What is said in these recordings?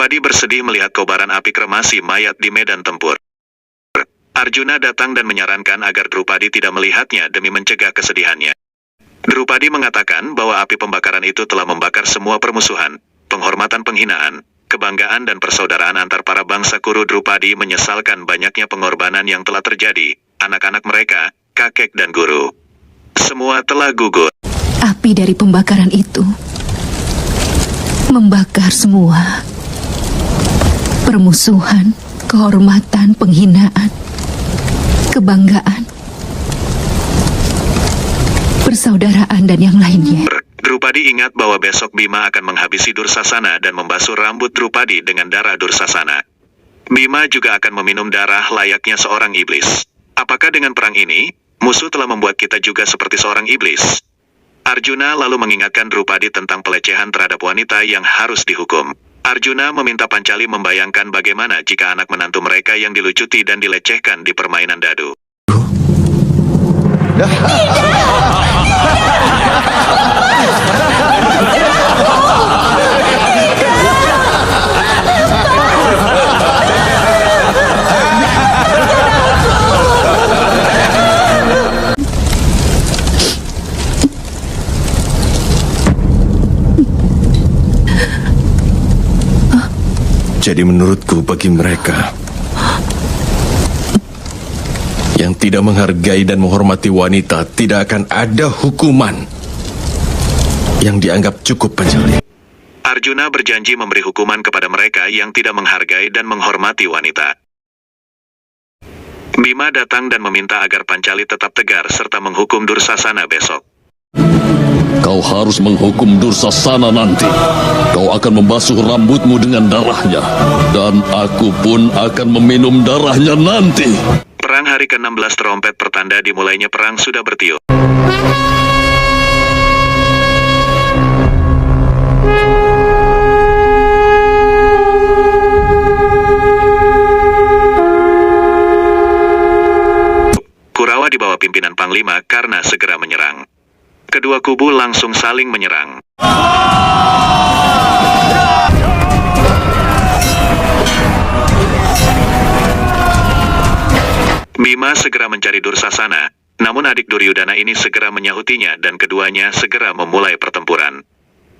Drupadi bersedih melihat kobaran api kremasi mayat di medan tempur. Arjuna datang dan menyarankan agar Drupadi tidak melihatnya demi mencegah kesedihannya. Drupadi mengatakan bahwa api pembakaran itu telah membakar semua permusuhan, penghormatan penghinaan, kebanggaan dan persaudaraan antar para bangsa Kuru. Drupadi menyesalkan banyaknya pengorbanan yang telah terjadi, anak-anak mereka, kakek dan guru. Semua telah gugur. Api dari pembakaran itu membakar semua. Permusuhan, kehormatan, penghinaan, kebanggaan, persaudaraan dan yang lainnya. Drupadi ingat bahwa besok Bima akan menghabisi Dursasana dan membasuh rambut Drupadi dengan darah Dursasana. Bima juga akan meminum darah layaknya seorang iblis. Apakah dengan perang ini, musuh telah membuat kita juga seperti seorang iblis? Arjuna lalu mengingatkan Drupadi tentang pelecehan terhadap wanita yang harus dihukum. Arjuna meminta Pancali membayangkan bagaimana jika anak menantu mereka yang dilucuti dan dilecehkan di permainan dadu. Jadi menurutku bagi mereka yang tidak menghargai dan menghormati wanita tidak akan ada hukuman yang dianggap cukup, Pancali. Arjuna berjanji memberi hukuman kepada mereka yang tidak menghargai dan menghormati wanita. Bima datang dan meminta agar Pancali tetap tegar serta menghukum Dursasana besok. Kau harus menghukum Dursasana nanti. Kau akan membasuh rambutmu dengan darahnya. Dan aku pun akan meminum darahnya nanti. Perang hari ke-16 trompet pertanda dimulainya perang sudah bertiup. Kurawa di bawah pimpinan Panglima karena segera menyerang. Kedua kubu langsung saling menyerang. Bima segera mencari Dursasana, namun adik Duryudana ini segera menyahutinya dan keduanya segera memulai pertempuran.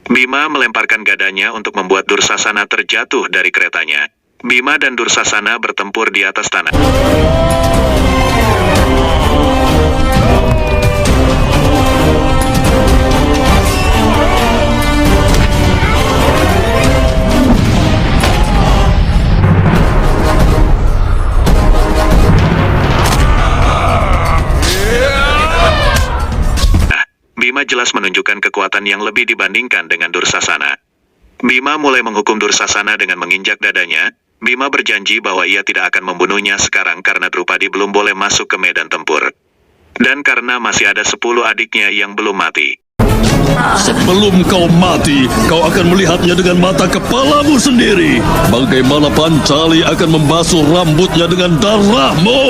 Bima melemparkan gadanya untuk membuat Dursasana terjatuh dari keretanya. Bima dan Dursasana bertempur di atas tanah. Bima jelas menunjukkan kekuatan yang lebih dibandingkan dengan Dursasana. Bima mulai menghukum Dursasana dengan menginjak dadanya. Bima berjanji bahwa ia tidak akan membunuhnya sekarang karena Drupadi belum boleh masuk ke medan tempur. Dan karena masih ada 10 adiknya yang belum mati. Sebelum kau mati, kau akan melihatnya dengan mata kepalamu sendiri. Bagaimana Pancali akan membasuh rambutnya dengan darahmu.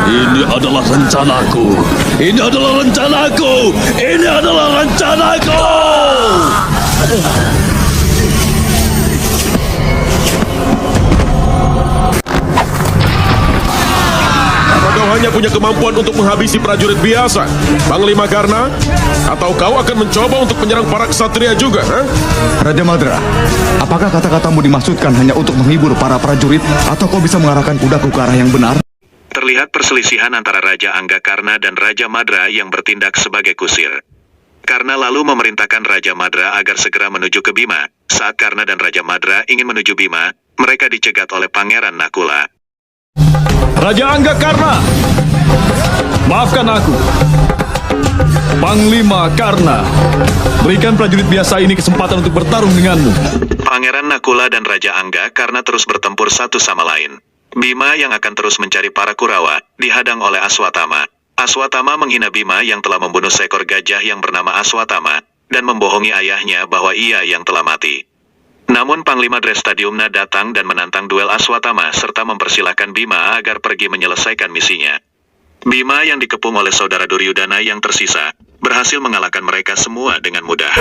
Ini adalah rencanaku. Ini adalah rencanaku. Ini adalah rencanaku. Apa kau hanya punya kemampuan untuk menghabisi prajurit biasa, Panglima Karna? Atau kau akan mencoba untuk menyerang para ksatria juga, Raja Madra, apakah kata-katamu dimaksudkan hanya untuk menghibur para prajurit, atau kau bisa mengarahkan kudaku ke arah yang benar? Terlihat perselisihan antara Raja Anggakarna dan Raja Madra yang bertindak sebagai kusir. Karna lalu memerintahkan Raja Madra agar segera menuju ke Bima. Saat Karna dan Raja Madra ingin menuju Bima, mereka dicegat oleh Pangeran Nakula. Raja Anggakarna, maafkan aku. Panglima Karna, berikan prajurit biasa ini kesempatan untuk bertarung denganmu. Pangeran Nakula dan Raja Angga karena terus bertempur satu sama lain. Bima yang akan terus mencari para Kurawa, dihadang oleh Aswatama. Aswatama menghina Bima yang telah membunuh seekor gajah yang bernama Aswatama, dan membohongi ayahnya bahwa ia yang telah mati. Namun Panglima Drestadiumna datang dan menantang duel Aswatama serta mempersilahkan Bima agar pergi menyelesaikan misinya. Bima yang dikepung oleh saudara Duryudana yang tersisa, berhasil mengalahkan mereka semua dengan mudah.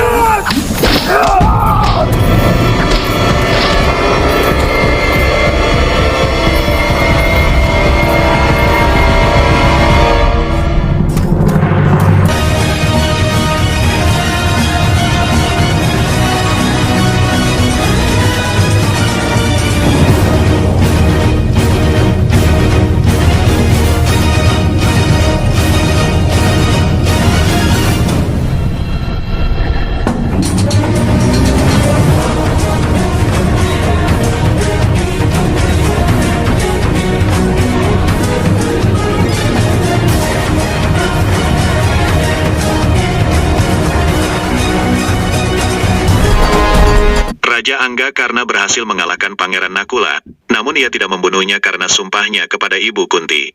Raja Angga karena berhasil mengalahkan Pangeran Nakula, namun ia tidak membunuhnya karena sumpahnya kepada Ibu Kunti.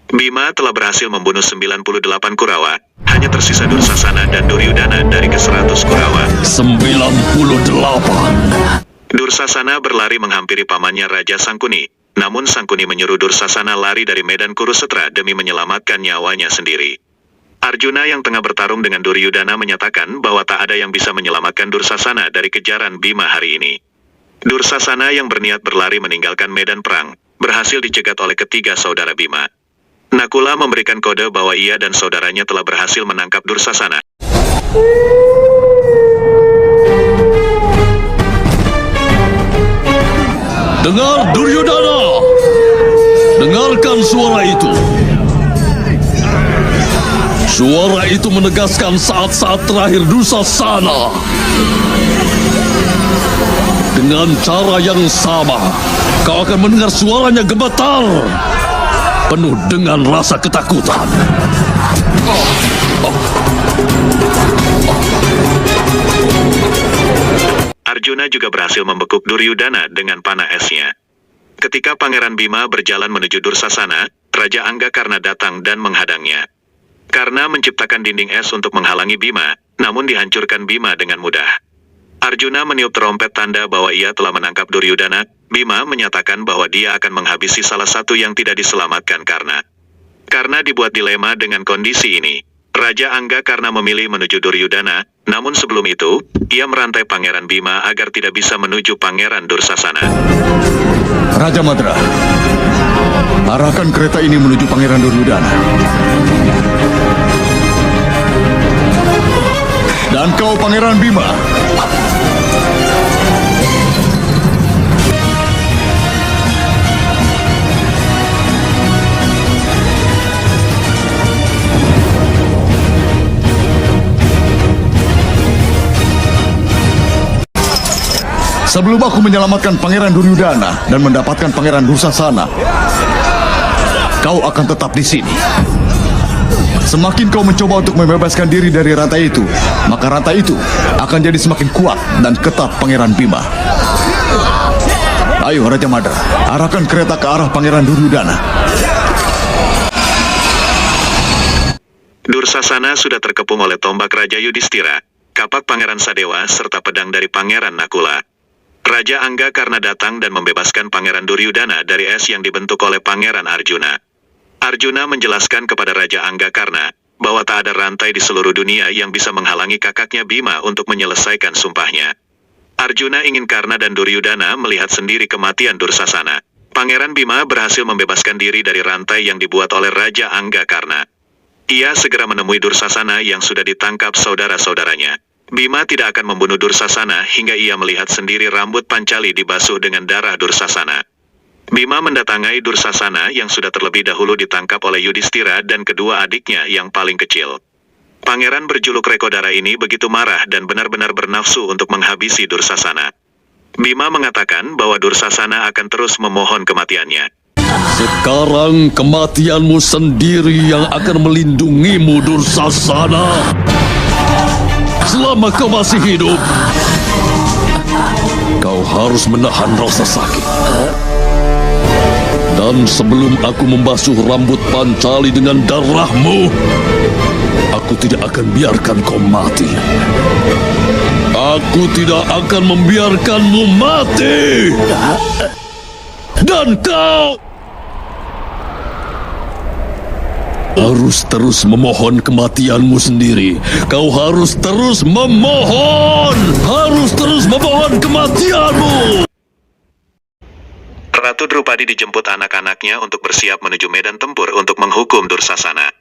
Bima telah berhasil membunuh 98 Kurawa, hanya tersisa Dursasana dan Duryudana dari ke-100 Kurawa. 98. Dursasana berlari menghampiri pamannya Raja Sangkuni, namun Sangkuni menyuruh Dursasana lari dari medan Kurusetra demi menyelamatkan nyawanya sendiri. Arjuna yang tengah bertarung dengan Duryudana menyatakan bahwa tak ada yang bisa menyelamatkan Dursasana dari kejaran Bima hari ini. Dursasana yang berniat berlari meninggalkan medan perang, berhasil dicegat oleh ketiga saudara Bima. Nakula memberikan kode bahwa ia dan saudaranya telah berhasil menangkap Dursasana. Dengar Duryudana! Dengarkan suara itu. Suara itu menegaskan saat-saat terakhir Dursasana. Dengan cara yang sama, kau akan mendengar suaranya gemetar, penuh dengan rasa ketakutan. Arjuna juga berhasil membekuk Duryudana dengan panah esnya. Ketika Pangeran Bima berjalan menuju Dursasana, Raja Angga karena datang dan menghadangnya. Karena menciptakan dinding es untuk menghalangi Bima, namun dihancurkan Bima dengan mudah. Arjuna meniup trompet tanda bahwa ia telah menangkap Duryudana. Bima menyatakan bahwa dia akan menghabisi salah satu yang tidak diselamatkan karena dibuat dilema dengan kondisi ini. Raja Angga karena memilih menuju Duryudana, namun sebelum itu, ia merantai Pangeran Bima agar tidak bisa menuju Pangeran Dursasana. Raja Madra, arahkan kereta ini menuju Pangeran Duryudana. Dan kau Pangeran Bima, sebelum aku menyelamatkan Pangeran Duryudana dan mendapatkan Pangeran Dursasana, kau akan tetap di sini. Semakin kau mencoba untuk membebaskan diri dari rantai itu, maka rantai itu akan jadi semakin kuat dan ketat Pangeran Bima. Ayo Raja Madra, arahkan kereta ke arah Pangeran Duryudana. Dursasana sudah terkepung oleh tombak Raja Yudhistira, kapak Pangeran Sadewa, serta pedang dari Pangeran Nakula. Raja Angga karena datang dan membebaskan Pangeran Duryudana dari es yang dibentuk oleh Pangeran Arjuna. Arjuna menjelaskan kepada Raja Angga karena bahwa tak ada rantai di seluruh dunia yang bisa menghalangi kakaknya Bima untuk menyelesaikan sumpahnya. Arjuna ingin Karna dan Duryudana melihat sendiri kematian Dursasana. Pangeran Bima berhasil membebaskan diri dari rantai yang dibuat oleh Raja Angga karena ia segera menemui Dursasana yang sudah ditangkap saudara-saudaranya. Bima tidak akan membunuh Dursasana hingga ia melihat sendiri rambut Pancali dibasuh dengan darah Dursasana. Bima mendatangi Dursasana yang sudah terlebih dahulu ditangkap oleh Yudhistira dan kedua adiknya yang paling kecil. Pangeran berjuluk Rekodara ini begitu marah dan benar-benar bernafsu untuk menghabisi Dursasana. Bima mengatakan bahwa Dursasana akan terus memohon kematiannya. Sekarang kematianmu sendiri yang akan melindungimu, Dursasana. Selama kau masih hidup, kau harus menahan rasa sakit. Dan sebelum aku membasuh rambut Pancali dengan darahmu, aku tidak akan biarkan kau mati. Aku tidak akan membiarkanmu mati. Dan kau harus terus memohon kematianmu sendiri. Kau harus terus memohon. Harus terus memohon kematianmu. Ratu Drupadi dijemput anak-anaknya untuk bersiap menuju medan tempur untuk menghukum Dursasana.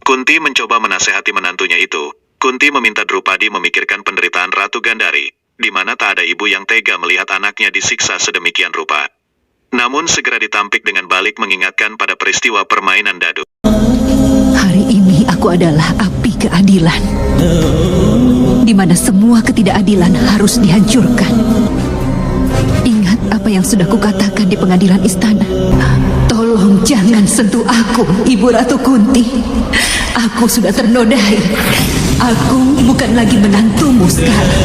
Kunti mencoba menasehati menantunya itu. Kunti meminta Drupadi memikirkan penderitaan Ratu Gandhari, di mana tak ada ibu yang tega melihat anaknya disiksa sedemikian rupa. Namun segera ditampik dengan balik mengingatkan pada peristiwa permainan dadu. Hari ini aku adalah api keadilan, di mana semua ketidakadilan harus dihancurkan. Ingat apa yang sudah kukatakan di pengadilan istana. Tolong jangan sentuh aku, Ibu Ratu Kunti. Aku sudah ternodai. Aku bukan lagi menantumu sekarang.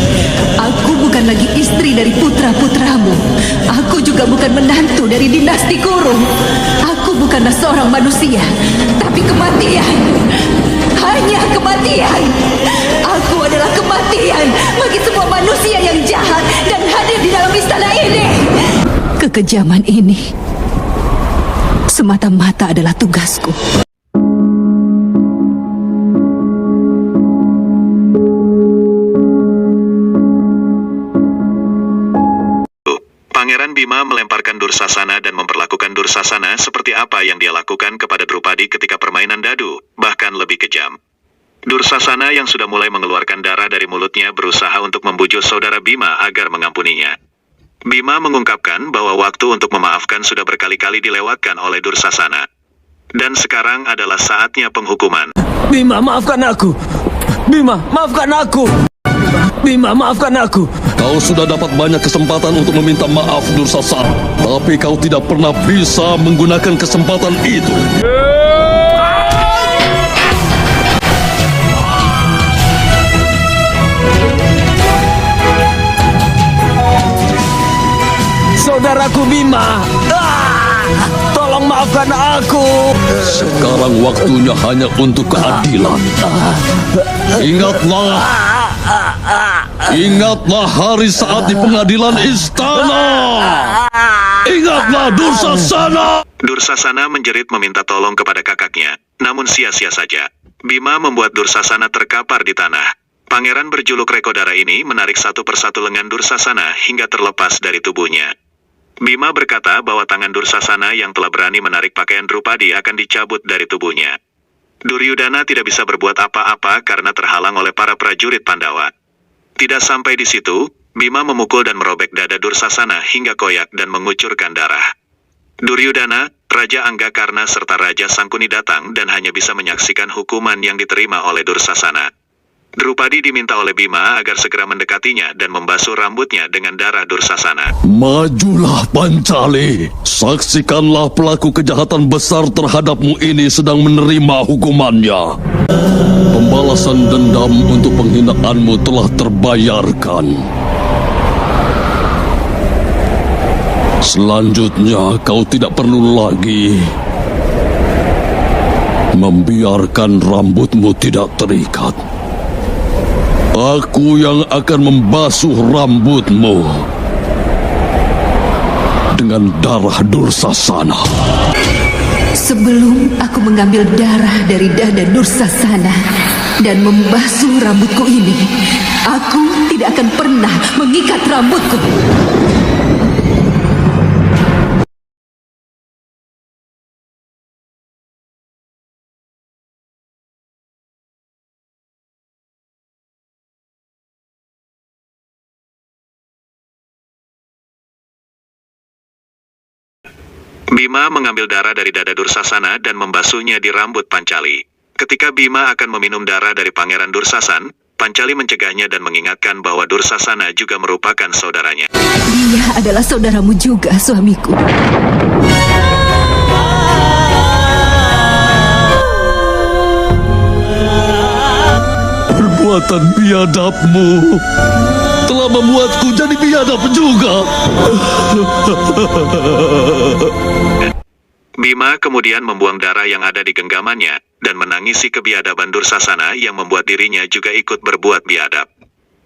Aku bukan lagi istri dari putra-putramu. Aku juga bukan menantu dari dinasti Kuru. Aku bukanlah seorang manusia, tapi kematian. Hanya kematian. Aku adalah kematian bagi semua manusia yang jahat dan hadir di dalam istana ini. Kekejaman ini semata-mata adalah tugasku. Pangeran Bima melemparkan Dursasana dan memperlakukan Dursasana seperti apa yang dia lakukan kepada Drupadi ketika permainan dadu, bahkan lebih kejam. Dursasana yang sudah mulai mengeluarkan darah dari mulutnya berusaha untuk membujuk saudara Bima agar mengampuninya. Bima mengungkapkan bahwa waktu untuk memaafkan sudah berkali-kali dilewatkan oleh Dursasana. Dan sekarang adalah saatnya penghukuman. Bima, maafkan aku. Bima, maafkan aku. Bima, maafkan aku. Kau sudah dapat banyak kesempatan untuk meminta maaf, Dursasana. Tapi kau tidak pernah bisa menggunakan kesempatan itu. Saudaraku Bima. Tolong maafkan aku. Sekarang waktunya hanya untuk keadilan. Ingatlah hari saat di pengadilan istana. Ingatlah Dursasana. Dursasana menjerit meminta tolong kepada kakaknya, namun sia-sia saja. Bima membuat Dursasana terkapar di tanah. Pangeran berjuluk Rekodara ini menarik satu persatu lengan Dursasana hingga terlepas dari tubuhnya. Bima berkata bahwa tangan Dursasana yang telah berani menarik pakaian Drupadi akan dicabut dari tubuhnya. Duryudana tidak bisa berbuat apa-apa karena terhalang oleh para prajurit Pandawa. Tidak sampai di situ, Bima memukul dan merobek dada Dursasana hingga koyak dan mengucurkan darah. Duryudana, Raja Anggakarna serta Raja Sangkuni datang dan hanya bisa menyaksikan hukuman yang diterima oleh Dursasana. Drupadi diminta oleh Bima agar segera mendekatinya dan membasuh rambutnya dengan darah Dursasana. Majulah Pancali. Saksikanlah pelaku kejahatan besar terhadapmu ini sedang menerima hukumannya. Pembalasan dendam untuk penghinaanmu telah terbayarkan. Selanjutnya kau tidak perlu lagi membiarkan rambutmu tidak terikat. Aku yang akan membasuh rambutmu dengan darah Dursasana. Sebelum aku mengambil darah dari dada Dursasana dan membasuh rambutku ini, aku tidak akan pernah mengikat rambutku. Bima mengambil darah dari dada Dursasana dan membasuhnya di rambut Pancali. Ketika Bima akan meminum darah dari Pangeran Dursasan, Pancali mencegahnya dan mengingatkan bahwa Dursasana juga merupakan saudaranya. Dia adalah saudaramu juga, suamiku. Perbuatan biadabmu telah membuatku jadi biadab juga. Bima kemudian membuang darah yang ada di genggamannya dan menangisi kebiadaban Dursasana yang membuat dirinya juga ikut berbuat biadab.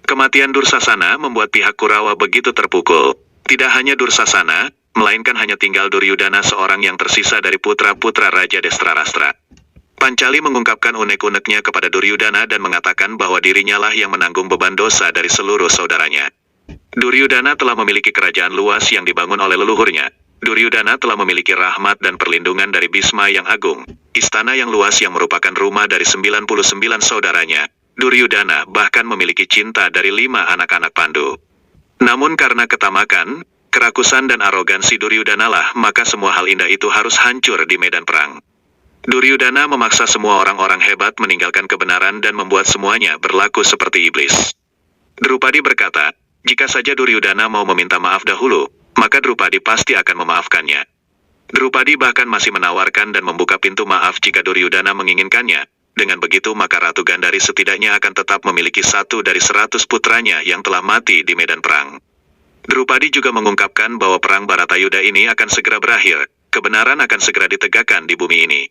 Kematian Dursasana membuat pihak Kurawa begitu terpukul. Tidak hanya Dursasana, melainkan hanya tinggal Duryudana seorang yang tersisa dari putra-putra Raja Destrarastra. Pancali mengungkapkan unek-uneknya kepada Duryudana dan mengatakan bahwa dirinya lah yang menanggung beban dosa dari seluruh saudaranya. Duryudana telah memiliki kerajaan luas yang dibangun oleh leluhurnya. Duryudana telah memiliki rahmat dan perlindungan dari Bhisma yang agung, istana yang luas yang merupakan rumah dari 99 saudaranya. Duryudana bahkan memiliki cinta dari 5 anak-anak Pandu. Namun karena ketamakan, kerakusan dan arogansi Duryudana lah, maka semua hal indah itu harus hancur di medan perang. Duryudana memaksa semua orang-orang hebat meninggalkan kebenaran dan membuat semuanya berlaku seperti iblis. Drupadi berkata, jika saja Duryudana mau meminta maaf dahulu, maka Drupadi pasti akan memaafkannya. Drupadi bahkan masih menawarkan dan membuka pintu maaf jika Duryudana menginginkannya. Dengan begitu maka Ratu Gandari setidaknya akan tetap memiliki 1 dari 100 putranya yang telah mati di medan perang. Drupadi juga mengungkapkan bahwa perang Baratayuda ini akan segera berakhir, kebenaran akan segera ditegakkan di bumi ini.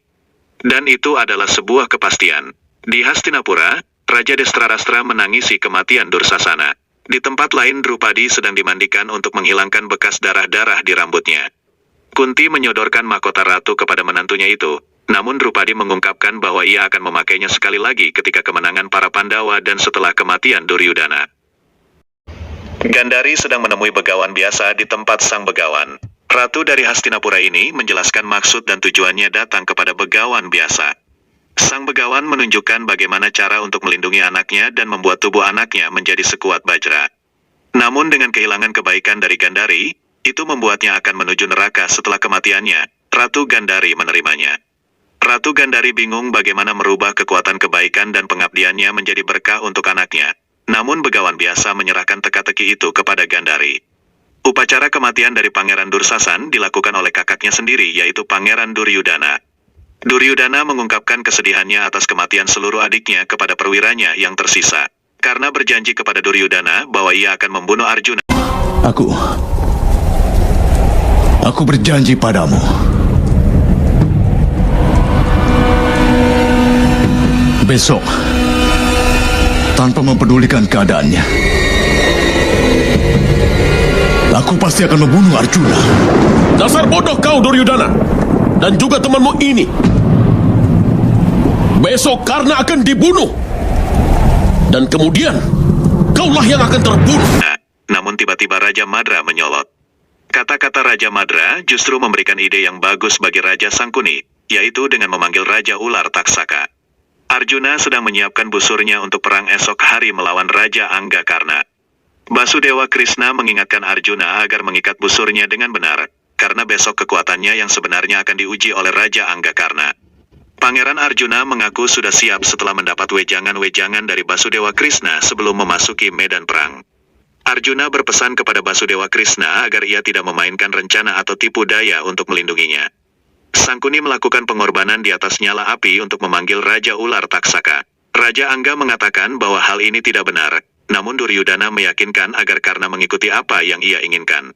Dan itu adalah sebuah kepastian. Di Hastinapura, Raja Destrarastra menangisi kematian Dursasana. Di tempat lain Drupadi sedang dimandikan untuk menghilangkan bekas darah-darah di rambutnya. Kunti menyodorkan mahkota ratu kepada menantunya itu, namun Drupadi mengungkapkan bahwa ia akan memakainya sekali lagi ketika kemenangan para Pandawa dan setelah kematian Duryudana. Gandari sedang menemui begawan biasa di tempat sang begawan. Ratu dari Hastinapura ini menjelaskan maksud dan tujuannya datang kepada begawan biasa. Sang begawan menunjukkan bagaimana cara untuk melindungi anaknya dan membuat tubuh anaknya menjadi sekuat bajra. Namun dengan kehilangan kebaikan dari Gandari, itu membuatnya akan menuju neraka setelah kematiannya. Ratu Gandari menerimanya. Ratu Gandari bingung bagaimana merubah kekuatan kebaikan dan pengabdiannya menjadi berkah untuk anaknya. Namun begawan biasa menyerahkan teka-teki itu kepada Gandari. Upacara kematian dari Pangeran Dursasan dilakukan oleh kakaknya sendiri, yaitu Pangeran Duryudana. Duryudana mengungkapkan kesedihannya atas kematian seluruh adiknya kepada perwiranya yang tersisa. Karena berjanji kepada Duryudana bahwa ia akan membunuh Arjuna. Aku berjanji padamu. Besok, tanpa mempedulikan keadaannya, aku pasti akan membunuh Arjuna. Dasar bodoh kau, Duryudana. Dan juga temanmu ini. Besok karena akan dibunuh. Dan kemudian, kaulah yang akan terbunuh. Namun tiba-tiba Raja Madra menyolot. Kata-kata Raja Madra justru memberikan ide yang bagus bagi Raja Sangkuni, yaitu dengan memanggil Raja Ular Taksaka. Arjuna sedang menyiapkan busurnya untuk perang esok hari melawan Raja Anggakarna. Basudewa Krishna mengingatkan Arjuna agar mengikat busurnya dengan benar, karena besok kekuatannya yang sebenarnya akan diuji oleh Raja Anggakarna. Pangeran Arjuna mengaku sudah siap setelah mendapat wejangan-wejangan dari Basudewa Krishna sebelum memasuki medan perang. Arjuna berpesan kepada Basudewa Krishna agar ia tidak memainkan rencana atau tipu daya untuk melindunginya. Sangkuni melakukan pengorbanan di atas nyala api untuk memanggil Raja Ular Taksaka. Raja Angga mengatakan bahwa hal ini tidak benar, namun Duryudana meyakinkan agar karena mengikuti apa yang ia inginkan.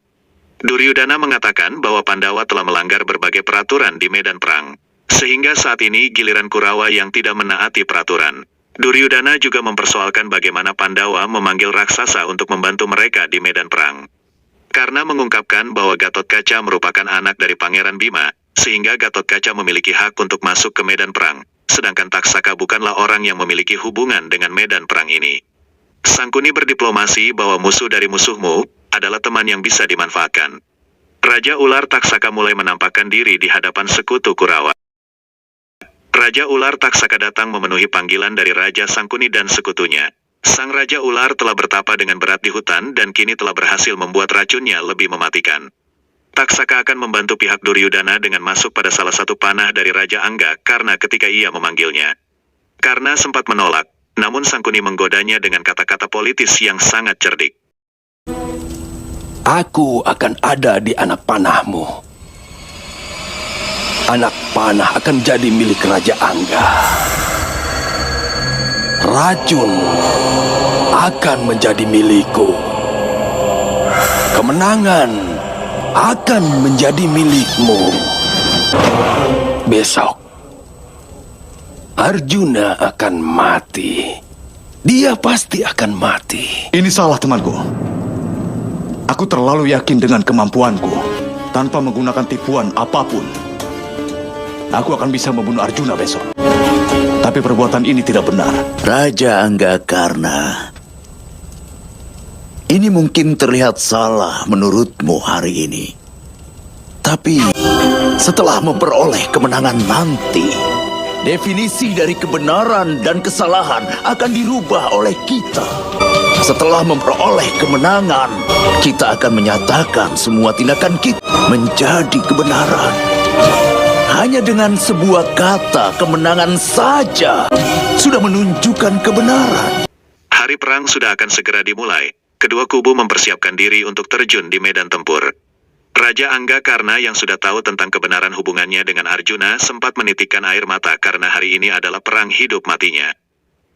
Duryudana mengatakan bahwa Pandawa telah melanggar berbagai peraturan di medan perang, sehingga saat ini giliran Kurawa yang tidak menaati peraturan. Duryudana juga mempersoalkan bagaimana Pandawa memanggil raksasa untuk membantu mereka di medan perang. Karena mengungkapkan bahwa Gatotkaca merupakan anak dari Pangeran Bima, sehingga Gatotkaca memiliki hak untuk masuk ke medan perang, sedangkan Taksaka bukanlah orang yang memiliki hubungan dengan medan perang ini. Sangkuni berdiplomasi bahwa musuh dari musuhmu adalah teman yang bisa dimanfaatkan. Raja Ular Taksaka mulai menampakkan diri di hadapan sekutu Kurawa. Raja Ular Taksaka datang memenuhi panggilan dari Raja Sangkuni dan sekutunya. Sang Raja Ular telah bertapa dengan berat di hutan dan kini telah berhasil membuat racunnya lebih mematikan. Taksaka akan membantu pihak Duryudana dengan masuk pada salah satu panah dari Raja Angga karena ketika ia memanggilnya. Karena sempat menolak, namun Sangkuni menggodanya dengan kata-kata politis yang sangat cerdik. Aku akan ada di anak panahmu. Anak panah akan jadi milik Raja Angga. Racun akan menjadi milikku. Kemenangan akan menjadi milikmu. Besok, Arjuna akan mati. Dia pasti akan mati. Ini salah, temanku. Aku terlalu yakin dengan kemampuanku. Tanpa menggunakan tipuan apapun, aku akan bisa membunuh Arjuna besok. Tapi perbuatan ini tidak benar. Raja Anggakarna, ini mungkin terlihat salah menurutmu hari ini. Tapi setelah memperoleh kemenangan nanti, definisi dari kebenaran dan kesalahan akan dirubah oleh kita. Setelah memperoleh kemenangan, kita akan menyatakan semua tindakan kita menjadi kebenaran. Hanya dengan sebuah kata kemenangan saja sudah menunjukkan kebenaran. Hari perang sudah akan segera dimulai. Kedua kubu mempersiapkan diri untuk terjun di medan tempur. Raja Anggakarna yang sudah tahu tentang kebenaran hubungannya dengan Arjuna sempat menitikkan air mata karena hari ini adalah perang hidup matinya.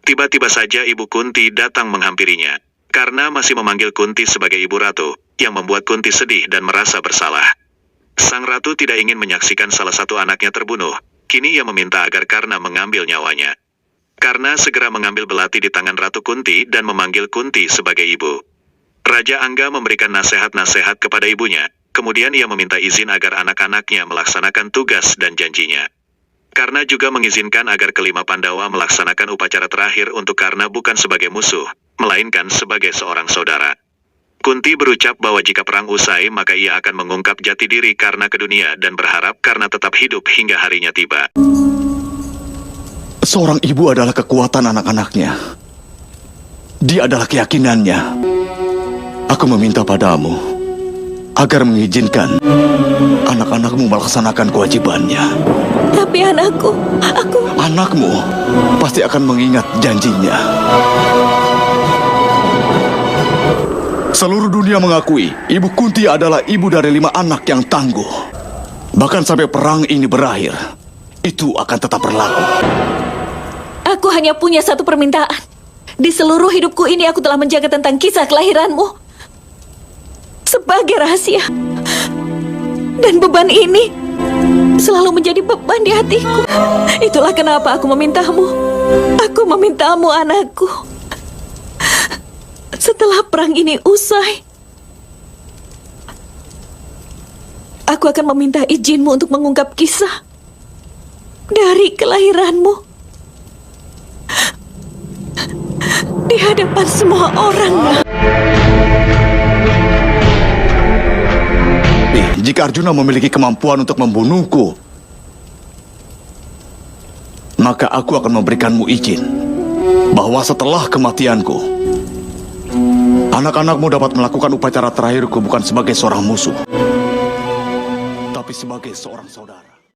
Tiba-tiba saja Ibu Kunti datang menghampirinya. Karna masih memanggil Kunti sebagai Ibu Ratu, yang membuat Kunti sedih dan merasa bersalah. Sang Ratu tidak ingin menyaksikan salah satu anaknya terbunuh. Kini ia meminta agar Karna mengambil nyawanya. Karna segera mengambil belati di tangan Ratu Kunti dan memanggil Kunti sebagai ibu. Raja Angga memberikan nasihat-nasihat kepada ibunya. Kemudian ia meminta izin agar anak-anaknya melaksanakan tugas dan janjinya. Karna juga mengizinkan agar kelima Pandawa melaksanakan upacara terakhir untuk Karna bukan sebagai musuh, melainkan sebagai seorang saudara. Kunti berucap bahwa jika perang usai maka ia akan mengungkap jati diri Karna ke dunia dan berharap Karna tetap hidup hingga harinya tiba. Seorang ibu adalah kekuatan anak-anaknya. Dia adalah keyakinannya. Aku meminta padamu agar mengizinkan anak-anakmu melaksanakan kewajibannya. Tapi anakku. Anakmu pasti akan mengingat janjinya. Seluruh dunia mengakui Ibu Kunti adalah ibu dari 5 anak yang tangguh. Bahkan sampai perang ini berakhir, itu akan tetap berlaku. Aku hanya punya satu permintaan. Di seluruh hidupku ini aku telah menjaga tentang kisah kelahiranmu sebagai rahasia. Dan beban ini selalu menjadi beban di hatiku. Itulah kenapa aku memintamu. Aku memintamu, anakku. Setelah perang ini usai, aku akan meminta izinmu untuk mengungkap kisah dari kelahiranmu di hadapan semua orang. Jika Arjuna memiliki kemampuan untuk membunuhku, maka aku akan memberikanmu izin bahwa setelah kematianku, anak-anakmu dapat melakukan upacara terakhirku bukan sebagai seorang musuh, tapi sebagai seorang saudara.